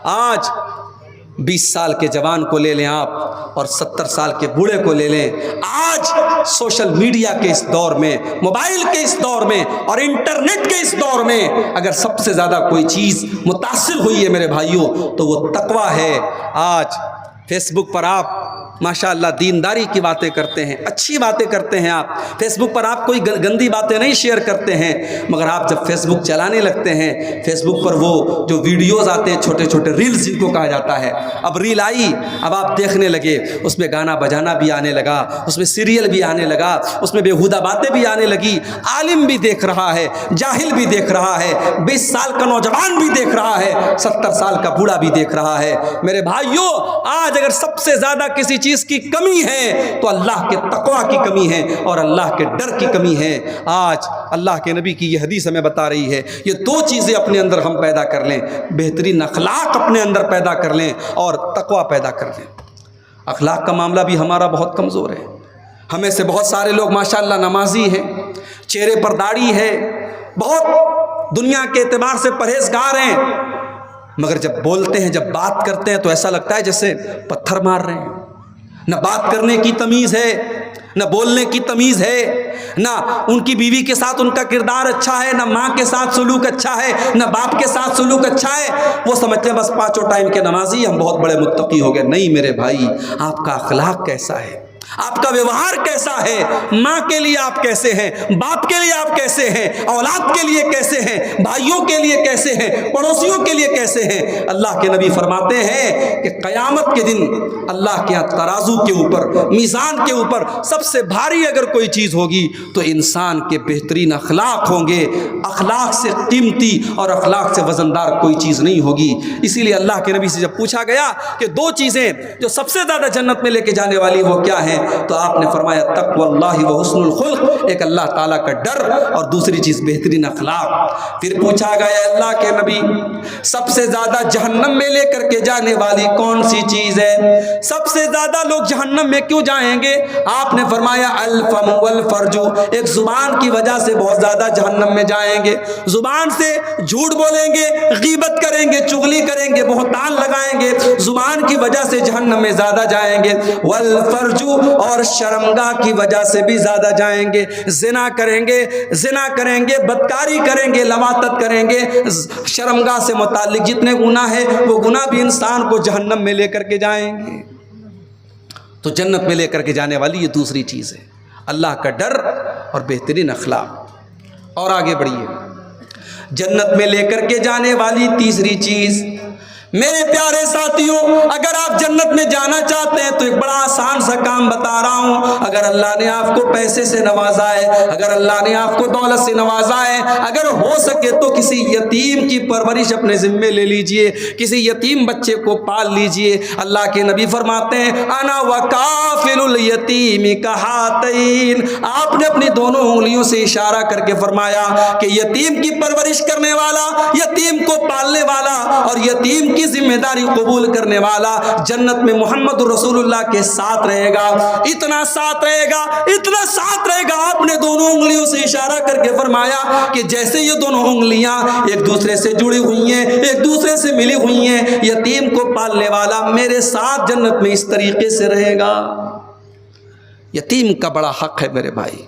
آج 20 سال کے جوان کو لے لیں آپ اور 70 سال کے بوڑھے کو لے لیں، آج سوشل میڈیا کے اس دور میں، موبائل کے اس دور میں اور انٹرنیٹ کے اس دور میں اگر سب سے زیادہ کوئی چیز متاثر ہوئی ہے میرے بھائیوں تو وہ تقویٰ ہے۔ آج فیس بک پر آپ ماشاءاللہ دینداری کی باتیں کرتے ہیں، اچھی باتیں کرتے ہیں، آپ فیس بک پر آپ کوئی گندی باتیں نہیں شیئر کرتے ہیں، مگر آپ جب فیس بک چلانے لگتے ہیں، فیس بک پر وہ جو ویڈیوز آتے ہیں چھوٹے چھوٹے ریلز جن کو کہا جاتا ہے، اب ریل آئی، اب آپ دیکھنے لگے، اس میں گانا بجانا بھی آنے لگا، اس میں سیریل بھی آنے لگا، اس میں بےہودہ باتیں بھی آنے لگی، عالم بھی دیکھ رہا ہے، جاہل بھی دیکھ رہا ہے، 20 سال کا نوجوان بھی دیکھ رہا ہے، 70 سال کا بوڑھا بھی دیکھ رہا ہے۔ میرے بھائیوں، آج اگر سب سے زیادہ کسی چیز کی کمی ہے تو اللہ کے تقویٰ کی کمی ہے اور اللہ کے ڈر کی کمی ہے۔ آج اللہ کے نبی کی یہ حدیث ہمیں بتا رہی ہے، یہ 2 چیزیں اپنے اندر ہم پیدا کر لیں، بہترین اخلاق اپنے اندر پیدا کر لیں اور تقویٰ پیدا کر لیں۔ اخلاق کا معاملہ بھی ہمارا بہت کمزور ہے، ہمیں سے بہت سارے لوگ ماشاءاللہ نمازی ہیں، چہرے پر داڑھی ہے، بہت دنیا کے اعتبار سے پرہیزگار ہیں، مگر جب بولتے ہیں، جب بات کرتے ہیں تو ایسا لگتا ہے جیسے پتھر مار رہے ہیں۔ نہ بات کرنے کی تمیز ہے، نہ بولنے کی تمیز ہے، نہ ان کی بیوی کے ساتھ ان کا کردار اچھا ہے، نہ ماں کے ساتھ سلوک اچھا ہے، نہ باپ کے ساتھ سلوک اچھا ہے۔ وہ سمجھتے ہیں بس 5 ٹائم کے نمازی ہم بہت بڑے متقی ہو گئے۔ نہیں میرے بھائی، آپ کا اخلاق کیسا ہے، آپ کا ویوہار کیسا ہے، ماں کے لیے آپ کیسے ہیں، باپ کے لیے آپ کیسے ہیں، اولاد کے لیے کیسے ہیں، بھائیوں کے لیے کیسے ہیں، پڑوسیوں کے لیے کیسے ہیں۔ اللہ کے نبی فرماتے ہیں کہ قیامت کے دن اللہ کے ترازو کے اوپر، میزان کے اوپر سب سے بھاری اگر کوئی چیز ہوگی تو انسان کے بہترین اخلاق ہوں گے۔ اخلاق سے قیمتی اور اخلاق سے وزندار کوئی چیز نہیں ہوگی۔ اسی لیے اللہ کے نبی سے جب پوچھا گیا کہ 2 چیزیں جو سب سے زیادہ جنت میں لے کے جانے والی وہ کیا ہیں، تو آپ نے فرمایا تقوی اللہ و حسن الخلق، ایک اللہ تعالیٰ کا ڈر اور دوسری چیز بہترین اخلاق۔ پھر پوچھا گیا اللہ کے نبی سب سے زیادہ جہنم میں لے کر کے جانے والی کون سی چیز ہے، سب سے زیادہ لوگ جہنم میں کیوں جائیں گے؟ آپ نے فرمایا الفم والفرج، ایک زبان کی وجہ سے بہت زیادہ جہنم میں جائیں گے، زبان سے جھوٹ بولیں گے، غیبت کریں گے، چغلی کریں گے، بہتان لگائیں گے، زبان کی وجہ سے جہنم میں زیادہ جائیں گے، والفرج اور شرمگاہ کی وجہ سے بھی زیادہ جائیں گے، زنا کریں گے، بدکاری کریں گے، لواطت کریں گے، شرمگاہ سے متعلق جتنے گناہ ہیں وہ گناہ بھی انسان کو جہنم میں لے کر کے جائیں گے۔ تو جنت میں لے کر کے جانے والی یہ دوسری چیز ہے، اللہ کا ڈر اور بہترین اخلاق۔ اور آگے بڑھیے، جنت میں لے کر کے جانے والی تیسری چیز، میرے پیارے ساتھیوں، اگر آپ جنت میں جانا چاہتے ہیں تو ایک بڑا آسان سا کام بتا رہا ہوں۔ اگر اللہ نے آپ کو پیسے سے نوازا ہے، اگر اللہ نے آپ کو دولت سے نوازا ہے، اگر ہو سکے تو کسی یتیم کی پرورش اپنے ذمے لے لیجئے، کسی یتیم بچے کو پال لیجئے۔ اللہ کے نبی فرماتے ہیں انا وکافل الیتیم کہاتین، آپ نے اپنی دونوں انگلیوں سے اشارہ کر کے فرمایا کہ یتیم کی پرورش کرنے والا، یتیم کو پالنے والا اور یتیم کی ذمہ داری قبول کرنے والا جنت میں محمد رسول اللہ کے ساتھ رہے گا۔ اتنا ساتھ رہے گا، اتنا ساتھ رہے گا، آپ نے دونوں انگلیوں سے اشارہ کر کے فرمایا کہ جیسے یہ دونوں انگلیاں ایک دوسرے سے جڑی ہوئی ہیں، ایک دوسرے سے ملی ہوئی ہیں، یتیم کو پالنے والا میرے ساتھ جنت میں اس طریقے سے رہے گا۔ یتیم کا بڑا حق ہے میرے بھائی۔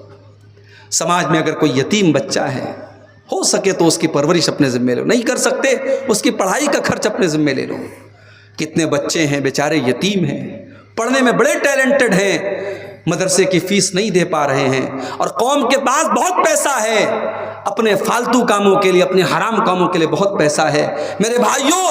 سماج میں اگر کوئی یتیم بچہ ہے، ہو سکے تو اس کی پرورش اپنے ذمہ لو، نہیں کر سکتے اس کی پڑھائی کا خرچ اپنے ذمہ لے لو۔ کتنے بچے ہیں بیچارے یتیم ہیں، پڑھنے میں بڑے ٹیلنٹڈ ہیں، مدرسے کی فیس نہیں دے پا رہے ہیں، اور قوم کے پاس بہت پیسہ ہے، اپنے فالتو کاموں کے لیے، اپنے حرام کاموں کے لیے بہت پیسہ ہے۔ میرے بھائیوں،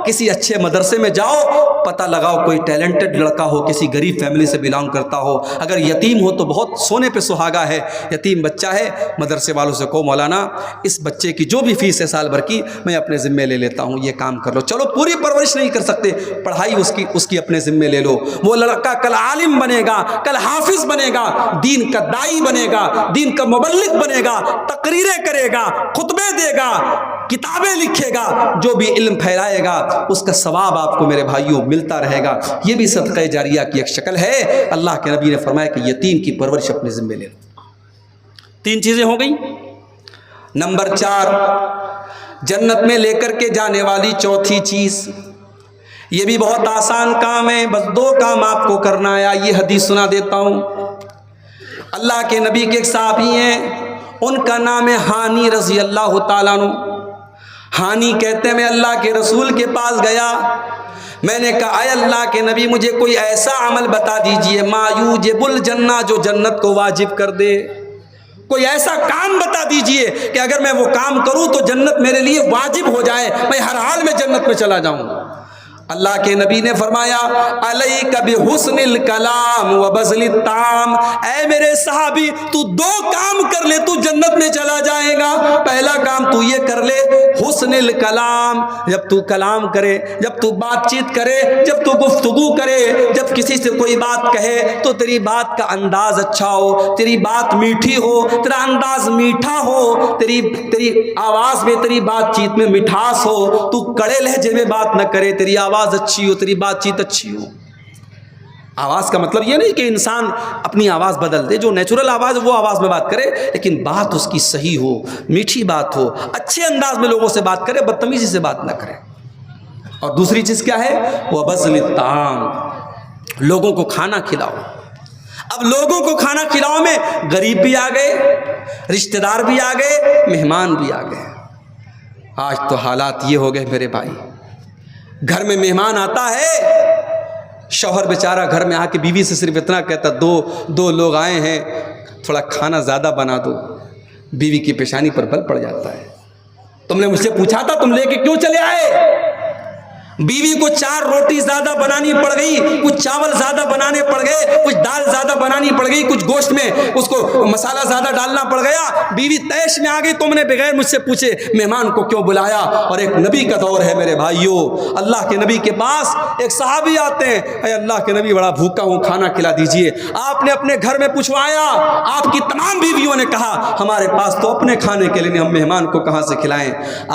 کسی اچھے مدرسے میں جاؤ، پتہ لگاؤ کوئی ٹیلنٹڈ لڑکا ہو، کسی غریب فیملی سے بلانگ کرتا ہو، اگر یتیم ہو تو بہت سونے پہ سہاگا ہے، یتیم بچہ ہے، مدرسے والوں سے کہو مولانا اس بچے کی جو بھی فیس ہے سال بھر کی میں اپنے ذمے لے لیتا ہوں، یہ کام کر لو۔ چلو پوری پرورش نہیں کر سکتے، پڑھائی اس کی اپنے ذمے لے لو۔ وہ لڑکا کل عالم بنے گا، کل حافظ بنے گا، دین کا داعی بنے گا، دین کا مبلغ بنے گا، تقریریں کرے گا، خطبے دے گا، کتابیں لکھے گا، جو بھی علم پھیلائے گا اس کا ثواب آپ کو میرے بھائیوں ملتا رہے گا۔ یہ بھی صدقہ جاریہ کی ایک شکل ہے۔ اللہ کے نبی نے فرمایا کہ یتیم کی پرورش اپنے ذمے لے لو۔ 3 چیزیں ہو گئیں۔ نمبر 4، جنت میں لے کر کے جانے والی چوتھی چیز، یہ بھی بہت آسان کام ہے، بس 2 کام آپ کو کرنا ہے۔ یہ حدیث سنا دیتا ہوں۔ اللہ کے نبی کے ایک صحابی ہیں، ان کا نام ہے ہانی رضی اللہ تعالیٰ عنہ۔ ہانی کہتے ہیں میں اللہ کے رسول کے پاس گیا، میں نے کہا اے اللہ کے نبی مجھے کوئی ایسا عمل بتا دیجئے ما یوجب الجنہ، جو جنت کو واجب کر دے۔ کوئی ایسا کام بتا دیجئے کہ اگر میں وہ کام کروں تو جنت میرے لیے واجب ہو جائے، میں ہر حال میں جنت میں چلا جاؤں۔ اللہ کے نبی نے فرمایا علیک بحسن الکلام وبذل الطعام، اے میرے صحابی تو 2 کام کر لے تو جنت میں چلا جائے گا۔ پہلا کام تو یہ کر لے حسن الکلام، جب تو کلام کرے، جب تو بات چیت کرے، جب تو گفتگو کرے، جب کسی سے کوئی بات کہے تو تیری بات کا انداز اچھا ہو، تیری بات میٹھی ہو، تیرا انداز میٹھا ہو، تیری آواز میں، تیری بات چیت میں مٹھاس ہو، تو کڑے لہجے میں بات نہ کرے، تیری آواز اچھی ہو، تیری بات چیت اچھی ہو۔ آواز کا مطلب یہ نہیں کہ انسان اپنی آواز بدل دے، جو نیچرل آواز ہے وہ آواز میں بات کرے، لیکن بات اس کی صحیح ہو، میٹھی بات ہو، اچھے انداز میں لوگوں سے بات کرے، بدتمیزی سے بات نہ کرے۔ اور دوسری چیز کیا ہے؟ وبذل الطعام، لوگوں کو کھانا کھلاؤ۔ اب لوگوں کو کھانا کھلاؤ میں غریب بھی آ گئے، رشتہ دار بھی آ گئے، مہمان بھی آ گئے۔ آج تو حالات یہ ہو گئے میرے بھائی، گھر میں مہمان آتا ہے، شوہر بیچارہ گھر میں آ کے بیوی سے صرف اتنا کہتا دو لوگ آئے ہیں، تھوڑا کھانا زیادہ بنا دو، بیوی کی پیشانی پر بل پڑ جاتا ہے۔ تم نے مجھ سے پوچھا تھا تم لے کے کیوں چلے آئے؟ بیوی کو 4 روٹی زیادہ بنانی پڑ گئی، کچھ چاول زیادہ بنانے پڑ گئے، کچھ دال زیادہ بنانی پڑ گئی، کچھ گوشت میں اس کو مسالہ زیادہ ڈالنا پڑ گیا، بیوی تیش میں آ گئی، تم نے بغیر مجھ سے پوچھے مہمان کو کیوں بلایا؟ اور ایک نبی کا دور ہے میرے بھائیوں، اللہ کے نبی کے پاس ایک صحابی آتے ہیں، اے اللہ کے نبی بڑا بھوکا ہوں، کھانا کھلا دیجئے۔ آپ نے اپنے گھر میں پوچھوایا، آپ کی تمام بیویوں نے کہا ہمارے پاس تو اپنے کھانے کے لیے، ہم مہمان کو کہاں سے کھلائیں؟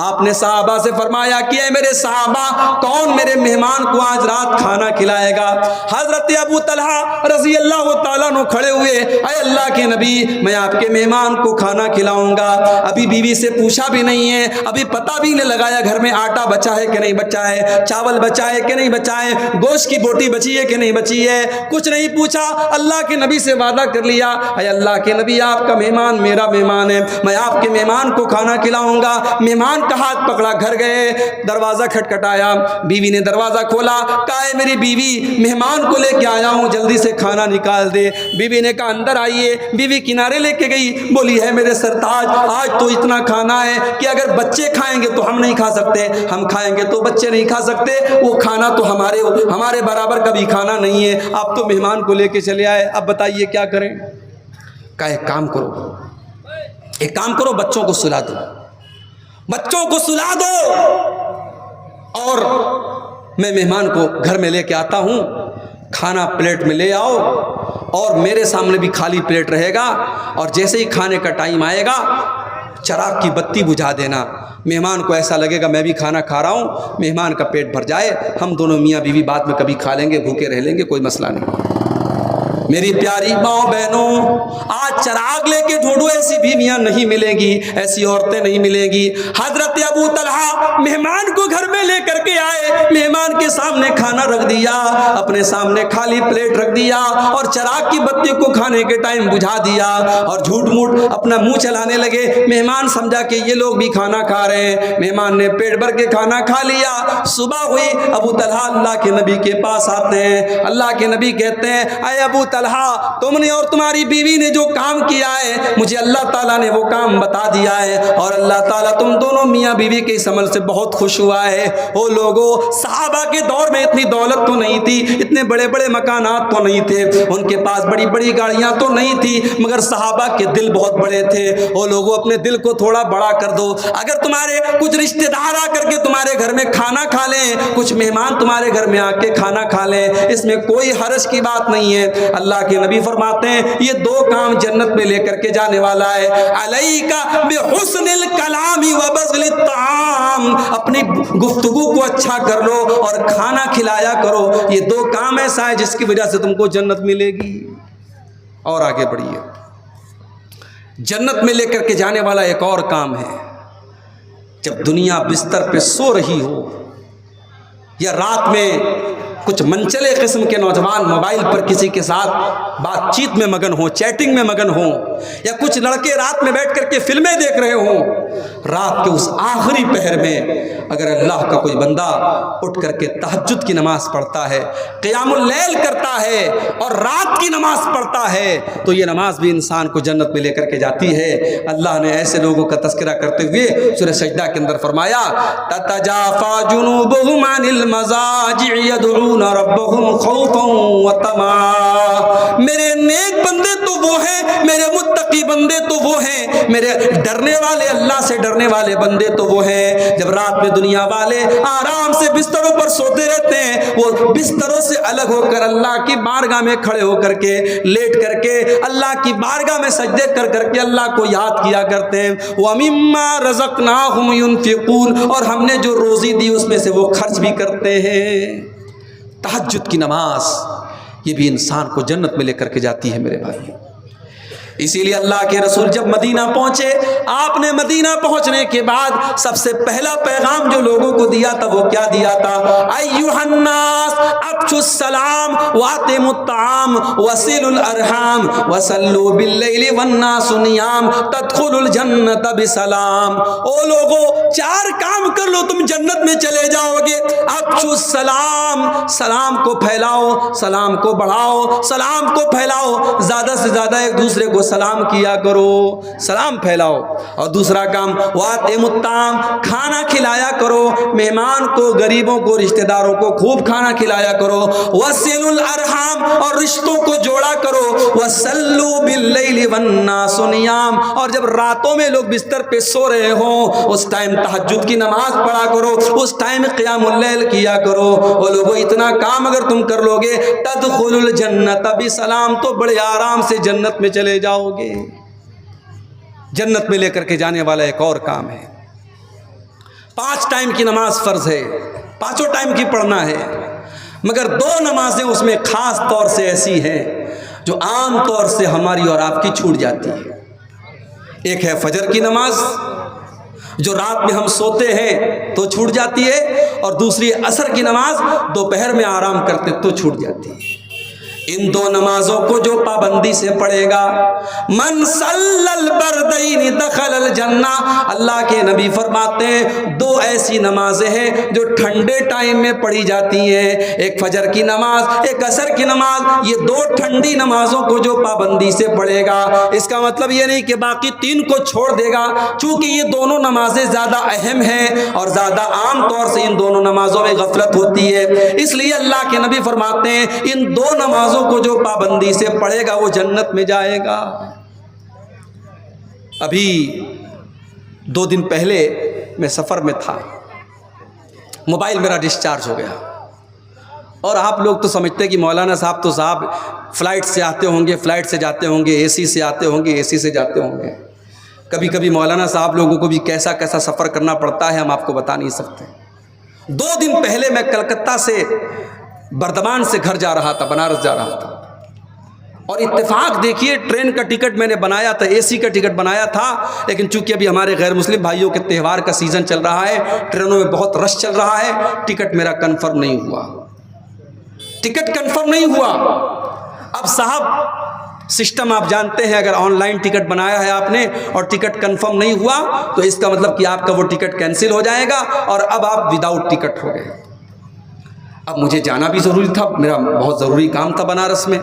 آپ نے صحابہ سے فرمایا کہ اے میرے صحابہ، کون میرے مہمان کو آج رات کھانا کھلائے گا؟ حضرت ابو طلحہ رضی اللہ تعالیٰ عنہ کھڑے ہوئے، اے اللہ کے نبی میں آپ کے مہمان کو کھانا کھلاؤں گا۔ ابھی بیوی سے پوچھا بھی نہیں ہے، ابھی پتہ بھی نہیں لگایا گھر میں آٹا بچا ہے کہ نہیں بچا ہے، چاول بچا ہے کہ نہیں بچا ہے، گوشت کی بوٹی بچی ہے کہ نہیں بچی ہے، کچھ نہیں پوچھا، اللہ کے نبی سے وعدہ کر لیا اے اللہ کے نبی آپ کا مہمان میرا مہمان ہے، میں آپ کے مہمان کو کھانا کھلاؤں گا۔ مہمان کا ہاتھ پکڑا، گھر گئے، دروازہ کھٹکھٹایا، بیوی نے دروازہ کھولا، کہا اے میری بیوی مہمان کو لے کے آیا ہوں، جلدی سے کھانا نکال دے۔ بیوی نے کہا اندر آئیے، بیوی کنارے لے کے گئی، بولی ہے میرے سرتاج آج تو اتنا کھانا ہے کہ اگر بچے کھائیں گے تو ہم نہیں کھا سکتے، ہم کھائیں گے تو بچے نہیں کھا سکتے، وہ کھانا تو ہمارے برابر کبھی کھانا نہیں ہے، آپ تو مہمان کو لے کے چلے آئے، اب بتائیے کیا کریں؟ کہا ایک کام کرو، بچوں کو سلا دو، بچوں کو سلا دو، اور میں مہمان کو گھر میں لے کے آتا ہوں، کھانا پلیٹ میں لے آؤ، اور میرے سامنے بھی خالی پلیٹ رہے گا، اور جیسے ہی کھانے کا ٹائم آئے گا چراغ کی بتی بجھا دینا، مہمان کو ایسا لگے گا میں بھی کھانا کھا رہا ہوں، مہمان کا پیٹ بھر جائے، ہم دونوں میاں بیوی بعد میں کبھی کھا لیں گے، بھوکے رہ لیں گے، کوئی مسئلہ نہیں۔ میری پیاری ماں بہنوں، آج چراغ لے کے ڈھونڈو، ایسی بیویاں نہیں ملیں گی، ایسی عورتیں نہیں ملیں گی۔ حضرت ابو طلحہ مہمان کو گھر میں لے کر کے آئے، مہمان کے سامنے کھانا رکھ دیا، اپنے سامنے خالی پلیٹ رکھ دیا، اور چراغ کی بتی کو کھانے کے ٹائم بجھا دیا، اور جھوٹ موٹ اپنا منہ چلانے لگے۔ مہمان سمجھا کہ یہ لوگ بھی کھانا کھا رہے ہیں، مہمان نے پیٹ بھر کے کھانا کھا لیا۔ صبح ہوئی، ابو طلحہ اللہ کے نبی کے پاس آتے ہیں، اللہ کے نبی کہتے ہیں اے ابو طلحہ تم نے اور تمہاری بیوی نے جو کام کیا ہے مجھے اللہ تعالیٰ نے وہ کام بتا دیا ہے، اور اللہ تعالیٰ تم دونوں میاں بیوی کے اس عمل سے بہت خوش ہوا ہے۔ وہ لوگوں، صحابہ کے دور میں اتنی دولت تو نہیں تھی، اتنے بڑے بڑے مکانات تو نہیں تھے، ان کے پاس بڑی بڑی گاڑیاں تو نہیں تھی، مگر صحابہ کے دل بہت بڑے تھے۔ وہ لوگوں اپنے دل کو تھوڑا بڑا کر دو، اگر تمہارے کچھ رشتہ دار آ کر کے تمہارے گھر میں کھانا کھا لیں، کچھ مہمان تمہارے گھر میں آ کے کھانا کھا لیں، اس میں کوئی حرج کی بات نہیں ہے۔ اللہ کے نبی فرماتے ہیں یہ 2 کام جنت میں لے کر کے جانے والا ہے، علیکا بحسن الکلام وبذل الطعام، اپنی گفتگو کو اچھا کر لو اور کھانا کھلایا کرو، یہ 2 کام ایسا ہے جس کی وجہ سے تم کو جنت ملے گی۔ اور آگے بڑھیے، جنت میں لے کر کے جانے والا ایک اور کام ہے، جب دنیا بستر پہ سو رہی ہو یا رات میں کچھ منچلے قسم کے نوجوان موبائل پر کسی کے ساتھ بات چیت میں مگن ہوں، چیٹنگ میں مگن ہوں، یا کچھ لڑکے رات میں بیٹھ کر کے فلمیں دیکھ رہے ہوں، رات کے اس آخری پہر میں اگر اللہ کا کوئی بندہ اٹھ کر کے تہجد کی نماز پڑھتا ہے، قیام اللیل کرتا ہے اور رات کی نماز پڑھتا ہے، تو یہ نماز بھی انسان کو جنت میں لے کر کے جاتی ہے۔ اللہ نے ایسے لوگوں کا تذکرہ کرتے ہوئے سورہ سجدہ کے اندر فرمایا تتجافا جنوبہم عن المضاجع يدعون ربهم خوفا وطمعا۔ میرے نیک بندے تو وہ ہیں، میرے متقی بندے تو وہ ہیں، میرے ڈرنے والے اللہ سے ڈرنے والے بندے تو وہ ہیں جب رات میں دنیا والے آرام سے بستروں پر سوتے رہتے ہیں، وہ بستروں سے الگ ہو کر اللہ کی بارگاہ میں کھڑے ہو کر کے لیٹ کر کے اللہ کی بارگاہ میں سجدے کر کر کے اللہ کو یاد کیا کرتے ہیں۔ وَمِمَّا رَزَقْنَاهُمْ يُنْفِقُونَ، اور ہم نے جو روزی دی اس میں سے وہ خرچ بھی کرتے ہیں۔ تہجد کی نماز یہ بھی انسان کو جنت میں لے کر کے جاتی ہے میرے بھائی۔ اسی لیے اللہ کے رسول جب مدینہ پہنچے، آپ نے مدینہ پہنچنے کے بعد سب سے پہلا پیغام جو لوگوں کو دیا تھا وہ کیا دیا تھا؟ ایھا الناس افشوا السلام واطعموا الطعام وصلوا الارحام وصلوا باللیل والناس نیام تدخلوا الجنۃ بسلام۔ او لوگو، 4 کام کر لو تم جنت میں چلے جاؤ گے۔ افشوا السلام، سلام کو پھیلاؤ، سلام کو بڑھاؤ، سلام کو پھیلاؤ، زیادہ سے زیادہ ایک دوسرے کو سلام کیا کرو، سلام پھیلاؤ۔ اور دوسرا کام واطعموا الطعام، کھانا کھلایا کرو، مہمان کو، غریبوں کو، رشتہ داروں کو خوب کھانا کھلایا کرو۔ وصلوا الارحام، اور رشتوں کو جوڑا کرو۔ وصلوا باللیل والناس نیام، اور جب راتوں میں لوگ بستر پہ سو رہے ہوں اس ٹائم تہجد کی نماز پڑھا کرو، اس ٹائم قیام اللیل کیا کرو۔ وہ لوگوں اتنا کام اگر تم کر لو گے تدخلوا الجنۃ بسلام، تو بڑے آرام سے جنت میں چلے جاؤ گے۔ جنت میں لے کر کے جانے والا ایک اور کام ہے۔ 5 ٹائم کی نماز فرض ہے، 5 ٹائم کی پڑھنا ہے، مگر 2 نمازیں اس میں خاص طور سے ایسی ہیں جو عام طور سے ہماری اور آپ کی چھوٹ جاتی ہے۔ ایک ہے فجر کی نماز جو رات میں ہم سوتے ہیں تو چھوٹ جاتی ہے، اور دوسری عصر کی نماز دوپہر میں آرام کرتے تو چھوٹ جاتی ہے۔ ان 2 نمازوں کو جو پابندی سے پڑھے گا، من صلی البردین دخل الجنہ، اللہ کے نبی فرماتے ہیں 2 ایسی نمازیں ہیں جو ٹھنڈے ٹائم میں پڑھی جاتی ہیں، ایک فجر کی نماز، ایک عصر کی نماز۔ یہ 2 ٹھنڈی نمازوں کو جو پابندی سے پڑھے گا، اس کا مطلب یہ نہیں کہ باقی 3 کو چھوڑ دے گا، چونکہ یہ دونوں نمازیں زیادہ اہم ہیں اور زیادہ عام طور سے ان دونوں نمازوں میں غفلت ہوتی ہے، اس لیے اللہ کے نبی فرماتے ہیں ان 2 نمازوں کو جو پابندی سے پڑھے گا وہ جنت میں جائے گا۔ ابھی 2 دن پہلے میں سفر میں تھا، موبائل میرا ڈسچارج ہو گیا، اور آپ لوگ تو سمجھتے ہیں کہ مولانا صاحب تو فلائٹ سے آتے ہوں گے، فلائٹ سے جاتے ہوں گے، اے سی سے آتے ہوں گے، اے سی سے جاتے ہوں گے۔ کبھی کبھی مولانا صاحب لوگوں کو بھی کیسا کیسا سفر کرنا پڑتا ہے ہم آپ کو بتا نہیں سکتے۔ 2 دن پہلے میں کلکتہ سے بردمان سے گھر جا رہا تھا، بنارس جا رہا تھا، اور اتفاق دیکھیے ٹرین کا ٹکٹ میں نے بنایا تھا، اے سی کا ٹکٹ بنایا تھا، لیکن چونکہ ابھی ہمارے غیر مسلم بھائیوں کے تہوار کا سیزن چل رہا ہے، ٹرینوں میں بہت رش چل رہا ہے، ٹکٹ میرا کنفرم نہیں ہوا، ٹکٹ کنفرم نہیں ہوا۔ اب صاحب سسٹم آپ جانتے ہیں، اگر آن لائن ٹکٹ بنایا ہے آپ نے اور ٹکٹ کنفرم نہیں ہوا تو اس کا مطلب کہ آپ کا وہ ٹکٹ کینسل ہو جائے گا اور اب آپ وداؤٹ ٹکٹ ہو گئے۔ اب مجھے جانا بھی ضروری تھا، میرا بہت ضروری کام تھا بنارس میں،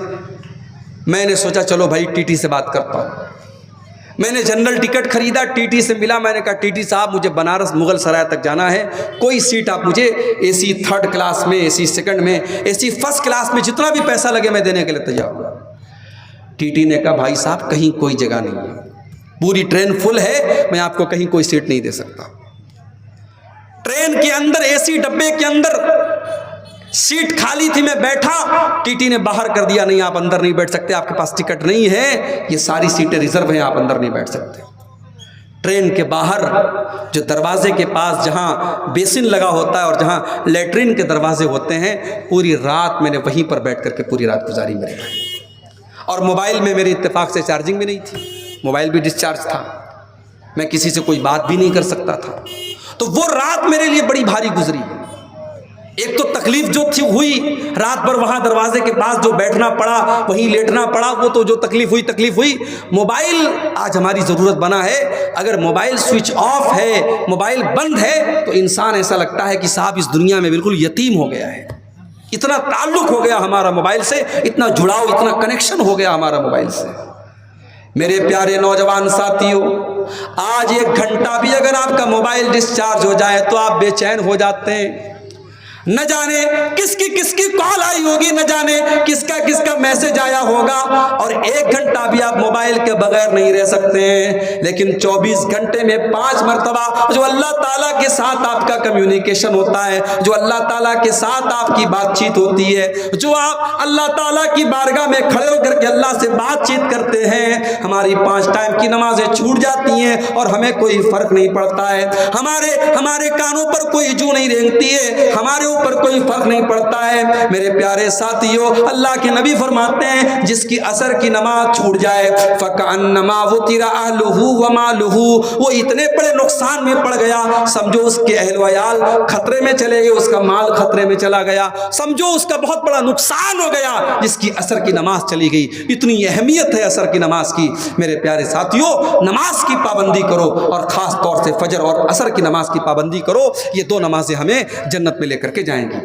میں نے سوچا چلو بھائی ٹی ٹی سے بات کرتا ہوں۔ میں نے جنرل ٹکٹ خریدا، ٹی ٹی سے ملا، میں نے کہا ٹی ٹی صاحب مجھے بنارس مغل سرائے تک جانا ہے، کوئی سیٹ آپ مجھے اے سی 3rd کلاس میں، اے سی 2nd میں، اے سی 1st کلاس میں، جتنا بھی پیسہ لگے میں دینے کے لیے تیار ہوں۔ ٹی ٹی نے کہا بھائی صاحب کہیں کوئی جگہ نہیں ہے، پوری ٹرین فل ہے، میں آپ کو کہیں کوئی سیٹ نہیں دے سکتا۔ ٹرین کے اندر اے سی ڈبے کے اندر سیٹ خالی تھی، میں بیٹھا، ٹی ٹی نے باہر کر دیا نہیں آپ اندر نہیں بیٹھ سکتے، آپ کے پاس ٹکٹ نہیں ہے، یہ ساری سیٹیں ریزرو ہیں، آپ اندر نہیں بیٹھ سکتے۔ ٹرین کے باہر جو دروازے کے پاس جہاں بیسن لگا ہوتا ہے اور جہاں لیٹرین کے دروازے ہوتے ہیں، پوری رات میں نے وہیں پر بیٹھ کر کے پوری رات گزاری میرے بھائی، اور موبائل میں میری اتفاق سے چارجنگ بھی نہیں تھی، موبائل بھی ڈسچارج تھا، میں کسی سے کوئی بات بھی نہیں کر سکتا تھا، تو وہ رات میرے لیے بڑی بھاری گزری۔ ایک تو تکلیف جو تھی ہوئی رات بھر وہاں دروازے کے پاس جو بیٹھنا پڑا, وہیں لیٹنا پڑا, وہ تو جو تکلیف ہوئی. موبائل آج ہماری ضرورت بنا ہے. اگر موبائل سوئچ آف ہے, موبائل بند ہے, تو انسان ایسا لگتا ہے کہ صاحب اس دنیا میں بالکل یتیم ہو گیا ہے. اتنا تعلق ہو گیا ہمارا موبائل سے, اتنا جڑاؤ, اتنا کنیکشن ہو گیا ہمارا موبائل سے. میرے پیارے نوجوان ساتھیوں, آج 1 گھنٹہ بھی اگر آپ کا موبائل ڈسچارج ہو جائے تو آپ بے چین ہو جاتے ہیں. نہ جانے کس کی کال آئی ہوگی, نہ جانے کس کا میسج آیا ہوگا, اور 1 گھنٹہ بھی آپ موبائل کے بغیر نہیں رہ سکتے ہیں. لیکن 24 گھنٹے میں 5 مرتبہ جو اللہ تعالیٰ کے ساتھ آپ کا کمیونیکیشن ہوتا ہے, جو اللہ تعالیٰ کے ساتھ آپ کی بات چیت ہوتی ہے, جو آپ اللہ تعالیٰ کی بارگاہ میں کھڑے ہو کر کے اللہ سے بات چیت کرتے ہیں, ہماری 5 ٹائم کی نمازیں چھوٹ جاتی ہیں اور ہمیں کوئی فرق نہیں پڑتا ہے. ہمارے کانوں پر کوئی جو نہیں رینگتی ہے, ہمارے اوپر کوئی فرق نہیں پڑتا ہے. میرے پیارے ساتھیوں, اللہ کے نبی فرماتے ہیں جس کی عصر کی نماز چھوٹ جائے فَكَأَنَّمَا وُتِرَ أَهْلُهُ وَمَالُهُ, وہ اتنے بڑے نقصان میں پڑ گیا, سمجھو اس کے اہل وعیال خطرے میں چلے گئے, اس کا مال خطرے میں چلا گیا, سمجھو اس کا بہت بڑا نقصان ہو گیا جس کی عصر کی نماز چلی گئی. اتنی اہمیت ہے عصر کی نماز کی. میرے پیارے ساتھیوں, نماز کی پابندی کرو, اور خاص طور سے فجر اور عصر کی نماز کی پابندی کرو. یہ 2 نمازیں ہمیں جنت میں لے کر کے جائیں گی.